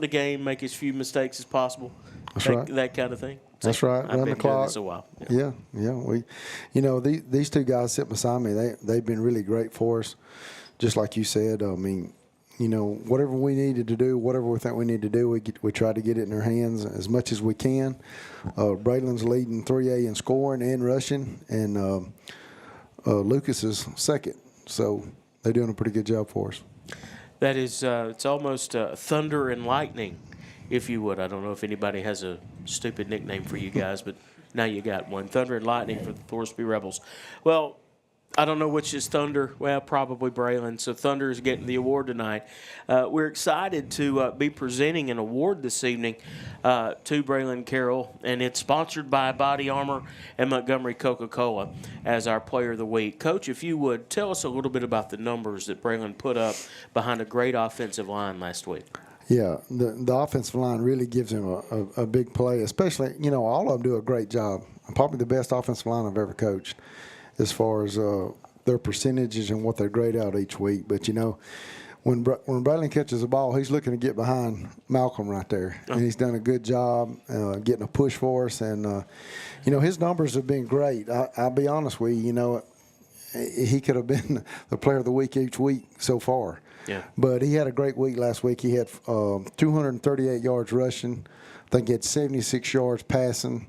the game, make as few mistakes as possible. That's right. That kind of thing. That's right. I've Run been the clock. doing this a while. We, these two guys sitting beside me, they've been really great for us. Just like you said, whatever we needed to do, whatever we think we need to do, we try to get it in their hands as much as we can. Braylon's leading 3A in scoring and rushing, and Lucas is second. So they're doing a pretty good job for us. That is, it's almost thunder and lightning, if you would. I don't know if anybody has a stupid nickname for you guys, but now you got one. Thunder and lightning for the Thorsby Rebels. Well, I don't know which is Thunder. Well, probably Braylon. So Thunder is getting the award tonight. We're excited to be presenting an award this evening to Braylon Carroll, and it's sponsored by Body Armor and Montgomery Coca-Cola as our Player of the Week. Coach, if you would, tell us a little bit about the numbers that Braylon put up behind a great offensive line last week. Yeah, the offensive line really gives him a big play, especially, all of them do a great job. Probably the best offensive line I've ever coached as far as their percentages and what they're great out each week. But, when Braylon catches the ball, he's looking to get behind Malcolm right there. And he's done a good job getting a push for us. And, his numbers have been great. I'll be honest with you, he could have been the Player of the Week each week so far. Yeah. But he had a great week last week. He had 238 yards rushing. I think he had 76 yards passing.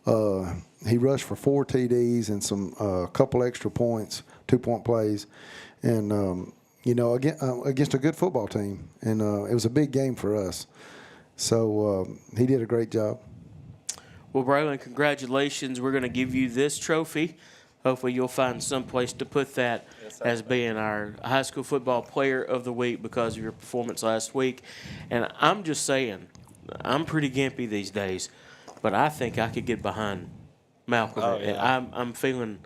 He rushed for 4 TDs and a couple extra points, 2-point plays, and against a good football team. And it was a big game for us. So he did a great job. Well, Braylon, congratulations. We're going to give you this trophy. Hopefully you'll find some place to put that as being our high school football player of the week because of your performance last week. And I'm just saying, I'm pretty gimpy these days, but I think I could get behind Malcolm. Oh, yeah. I'm feeling,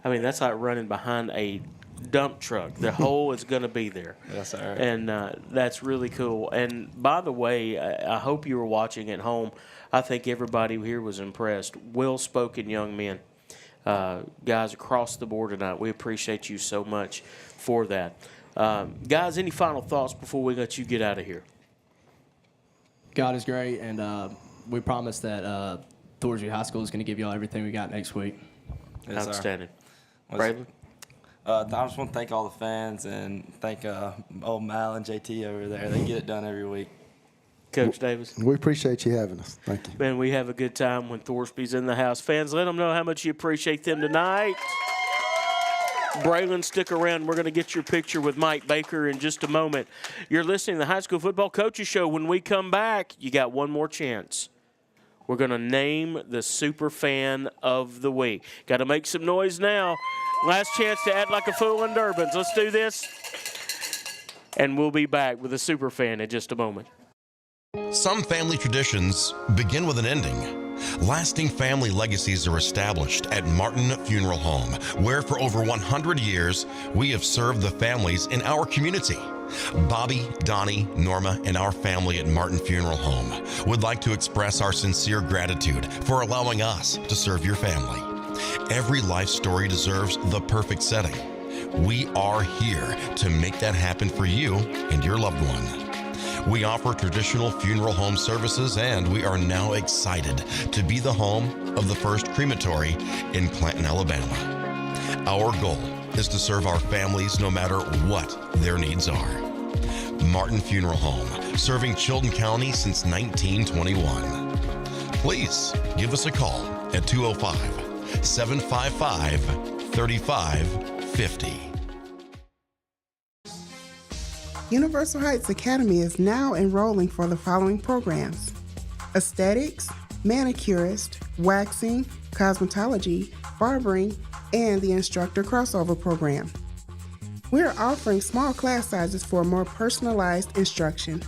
that's like running behind a dump truck. The hole is going to be there. Yes, sir. And that's really cool. And by the way, I hope you were watching at home. I think everybody here was impressed. Well-spoken young men. Guys across the board tonight, we appreciate you so much for that. Guys, any final thoughts before we let you get out of here? God is great, and we promise that Thorsby High School is going to give y'all everything we got next week. Yes, outstanding. Sir. Braylon? I just want to thank all the fans and thank old Mal and JT over there. They get it done every week. Coach Davis? We appreciate you having us. Thank you. Man, we have a good time when Thorsby's in the house. Fans, let them know how much you appreciate them tonight. Braylon, stick around. We're going to get your picture with Mike Baker in just a moment. You're listening to the High School Football Coaches Show. When we come back, you got one more chance. We're going to name the Super Fan of the Week. Got to make some noise now. Last chance to act like a fool in Durbans. Let's do this. And we'll be back with the Super Fan in just a moment. Some family traditions begin with an ending. Lasting family legacies are established at Martin Funeral Home, where for over 100 years, we have served the families in our community. Bobby, Donnie, Norma, and our family at Martin Funeral Home would like to express our sincere gratitude for allowing us to serve your family. Every life story deserves the perfect setting. We are here to make that happen for you and your loved one. We offer traditional funeral home services, and we are now excited to be the home of the first crematory in Clanton, Alabama. Our goal is to serve our families no matter what their needs are. Martin Funeral Home, serving Chilton County since 1921. Please give us a call at 205-755-3550. Universal Heights Academy is now enrolling for the following programs: aesthetics, manicurist, waxing, cosmetology, barbering, and the instructor crossover program. We're offering small class sizes for more personalized instruction.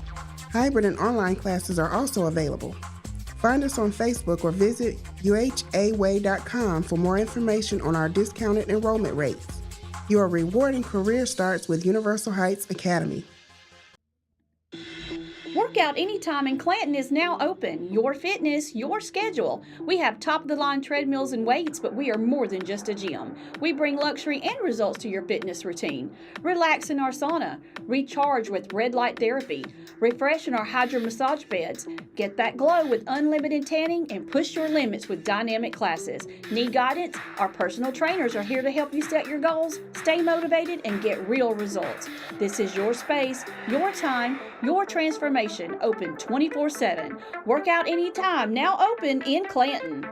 Hybrid and online classes are also available. Find us on Facebook or visit uhaway.com for more information on our discounted enrollment rates. Your rewarding career starts with Universal Heights Academy. Workout Anytime in Clanton is now open. Your fitness, your schedule. We have top-of-the-line treadmills and weights, but we are more than just a gym. We bring luxury and results to your fitness routine. Relax in our sauna. Recharge with red light therapy. Refresh in our hydro massage beds. Get that glow with unlimited tanning and push your limits with dynamic classes. Need guidance? Our personal trainers are here to help you set your goals, stay motivated, and get real results. This is your space, your time, your transformation. Open 24/7. Workout Anytime, now open in Clanton.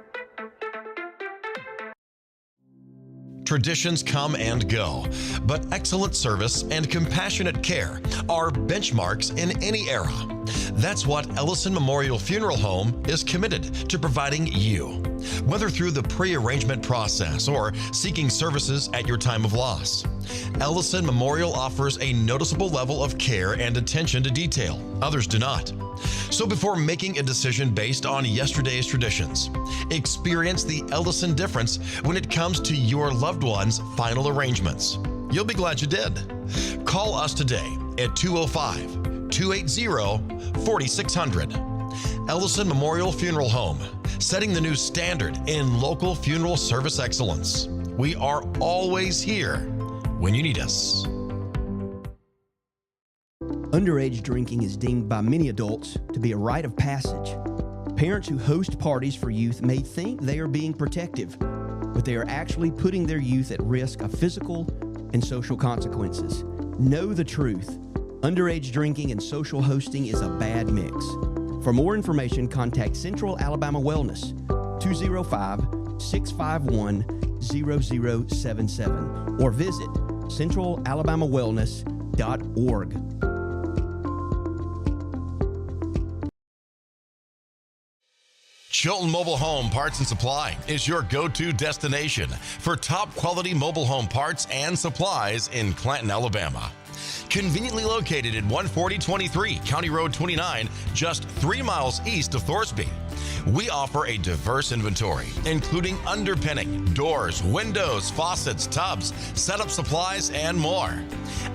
Traditions come and go, but excellent service and compassionate care are benchmarks in any era. That's what Ellison Memorial Funeral Home is committed to providing you. Whether through the pre-arrangement process or seeking services at your time of loss, Ellison Memorial offers a noticeable level of care and attention to detail. Others do not. So before making a decision based on yesterday's traditions, experience the Ellison difference when it comes to your loved one's final arrangements. You'll be glad you did. Call us today at 205-280-4600. Ellison Memorial Funeral Home, setting the new standard in local funeral service excellence. We are always here when you need us. Underage drinking is deemed by many adults to be a rite of passage. Parents who host parties for youth may think they are being protective, but they are actually putting their youth at risk of physical and social consequences. Know the truth. Underage drinking and social hosting is a bad mix. For more information, contact Central Alabama Wellness, 205-651-0077, or visit centralalabamawellness.org. Chilton Mobile Home Parts and Supply is your go-to destination for top quality mobile home parts and supplies in Clanton, Alabama. Conveniently located at 14023 County Road 29, just 3 miles east of Thorsby. We offer a diverse inventory, including underpinning, doors, windows, faucets, tubs, setup supplies, and more.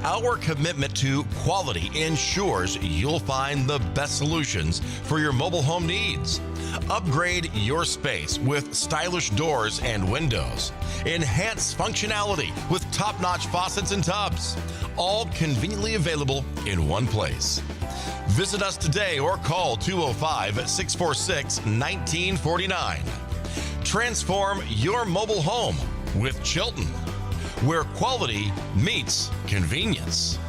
Our commitment to quality ensures you'll find the best solutions for your mobile home needs. Upgrade your space with stylish doors and windows. Enhance functionality with top-notch faucets and tubs. All conveniently available in one place. Visit us today or call 205-646-1949. Transform your mobile home with Chilton, where quality meets convenience.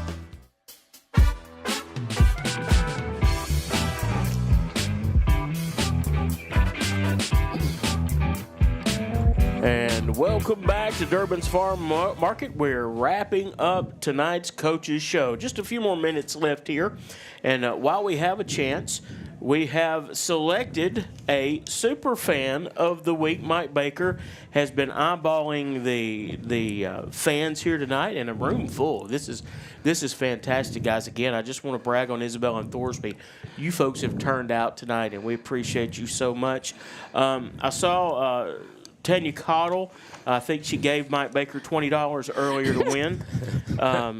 And welcome back to Durbin's Farm Market. We're wrapping up tonight's Coach's Show. Just a few more minutes left here. And while we have a chance, we have selected a super fan of the week. Mike Baker has been eyeballing the fans here tonight, and a room full. This is fantastic, guys. Again, I just want to brag on Isabel and Thorsby. You folks have turned out tonight, and we appreciate you so much. I saw Tanya Cottle, I think she gave Mike Baker $20 earlier to win.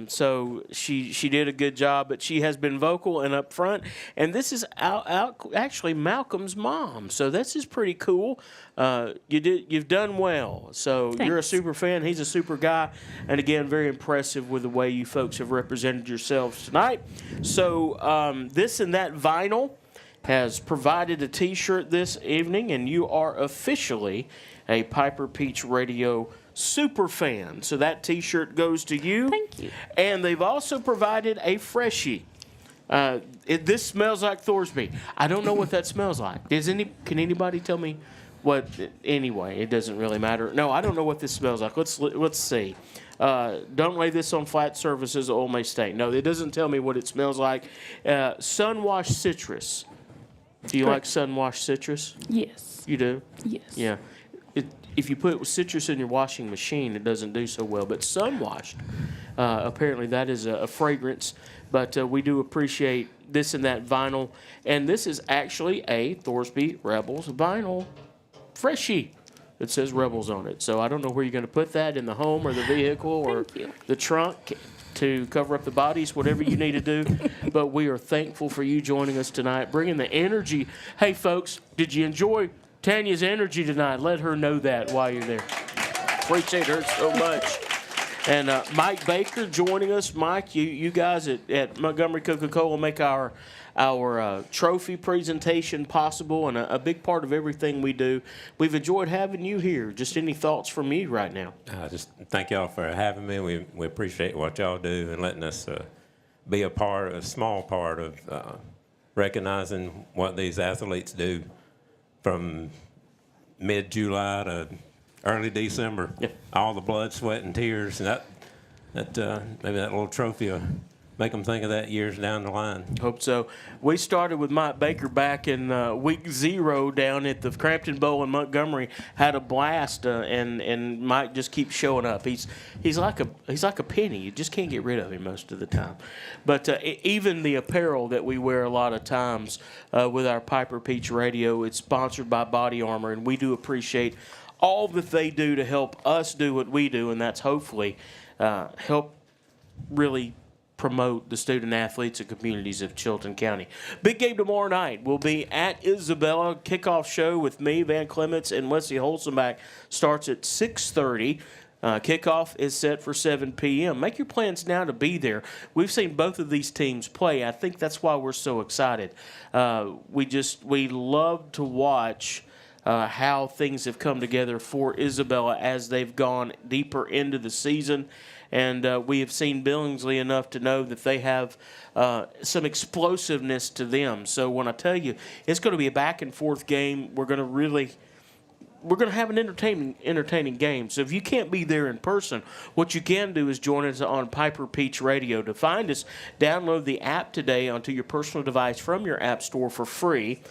So she did a good job, but she has been vocal and up front. And this is actually Malcolm's mom, so this is pretty cool. You've done well. So Thanks. You're a super fan. He's a super guy. And again, very impressive with the way you folks have represented yourselves tonight. So This and That Vinyl has provided a T-shirt this evening, and you are officially a Piper Peach Radio super fan. So that T-shirt goes to you. Thank you. And they've also provided a Freshie. This smells like Thorsby. I don't know what that smells like. Can anybody tell me what? Anyway, it doesn't really matter. No, I don't know what this smells like. Let's see. Don't lay this on flat surfaces. Oil may stain. No, it doesn't tell me what it smells like. Sun-washed citrus. Do you like sun-washed citrus? Yes. You do? Yes. Yeah. If you put citrus in your washing machine, it doesn't do so well. But sun-washed, apparently that is a fragrance. But we do appreciate This and That Vinyl. And this is actually a Thorsby Rebels vinyl Freshie. It says Rebels on it. So I don't know where you're going to put that, in the home or the vehicle or the trunk to cover up the bodies, whatever you need to do. But we are thankful for you joining us tonight, bringing the energy. Hey, folks, did you enjoy Tanya's energy tonight? Let her know that while you're there. Appreciate her so much. And Mike Baker joining us. Mike, you guys at Montgomery Coca-Cola make our trophy presentation possible, and a big part of everything we do. We've enjoyed having you here. Just any thoughts from you right now? Just thank y'all for having me. We appreciate what y'all do and letting us be a small part of recognizing what these athletes do from mid-July to early December. Yeah. All the blood, sweat, and tears, and maybe that little trophy will make them think of that years down the line. Hope so. We started with Mike Baker back in week 0 down at the Crampton Bowl in Montgomery. Had a blast, and Mike just keeps showing up. He's like a penny. You just can't get rid of him most of the time. But even the apparel that we wear a lot of times with our Piper Peach Radio, it's sponsored by Body Armor, and we do appreciate all that they do to help us do what we do, and that's hopefully help really promote the student athletes and communities of Chilton County. Big game tomorrow night. We'll be at Isabella. Kickoff show with me, Van Clements, and Wesley Holzenbach starts at 6:30. Kickoff is set for 7 p.m. Make your plans now to be there. We've seen both of these teams play. I think that's why we're so excited. We love to watch how things have come together for Isabella as they've gone deeper into the season. And we have seen Billingsley enough to know that they have some explosiveness to them. So when I tell you it's going to be a back-and-forth game, we're going to have an entertaining game. So if you can't be there in person, what you can do is join us on Piper Peach Radio. To find us, download the app today onto your personal device from your app store for free.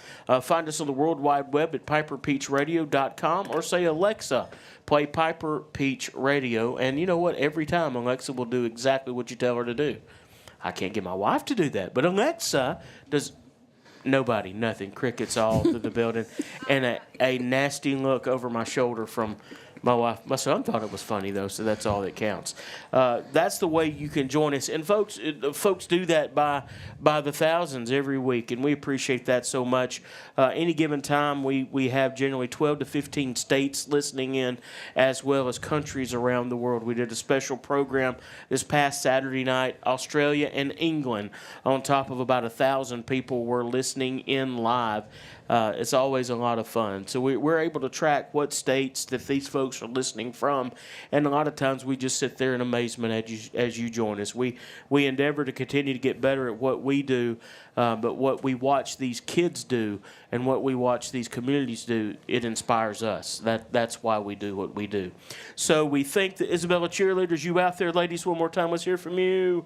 Find us on the World Wide Web at piperpeachradio.com, or say, Alexa, play Piper Peach Radio. And you know what? Every time, Alexa will do exactly what you tell her to do. I can't get my wife to do that, but Alexa does. Nobody, nothing. Crickets all through the building. And a nasty look over my shoulder from my wife. My son thought it was funny, though, so that's all that counts. That's the way you can join us. And folks do that by the thousands every week, and we appreciate that so much. Any given time, we have generally 12 to 15 states listening in, as well as countries around the world. We did a special program this past Saturday night. Australia and England, on top of about 1,000 people, were listening in live. It's always a lot of fun. So we're able to track what states that these folks are listening from, and a lot of times we just sit there in amazement as you join us. We endeavor to continue to get better at what we do, but what we watch these kids do and what we watch these communities do, it inspires us. That's why we do what we do. So we thank the Isabella cheerleaders. You out there, ladies, one more time, let's hear from you.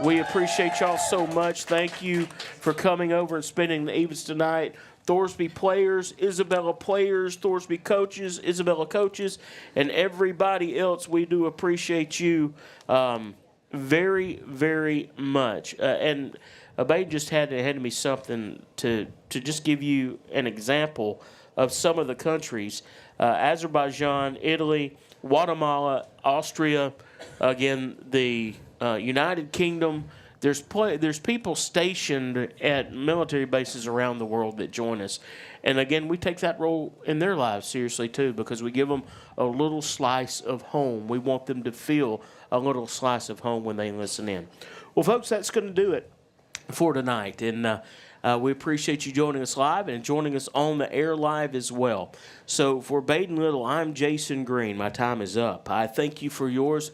We appreciate y'all so much. Thank you for coming over and spending the evenings tonight. Thorsby players, Isabella players, Thorsby coaches, Isabella coaches, and everybody else, we do appreciate you very, very much. And Abe just handed me something to just give you an example of some of the countries. Azerbaijan, Italy, Guatemala, Austria, again, the United Kingdom. There's people stationed at military bases around the world that join us. And again, we take that role in their lives seriously too, because we give them a little slice of home. We want them to feel a little slice of home when they listen in. Well, folks, that's going to do it for tonight. And we appreciate you joining us live and joining us on the air live as well. So for Baden Little, I'm Jason Green. My time is up. I thank you for yours.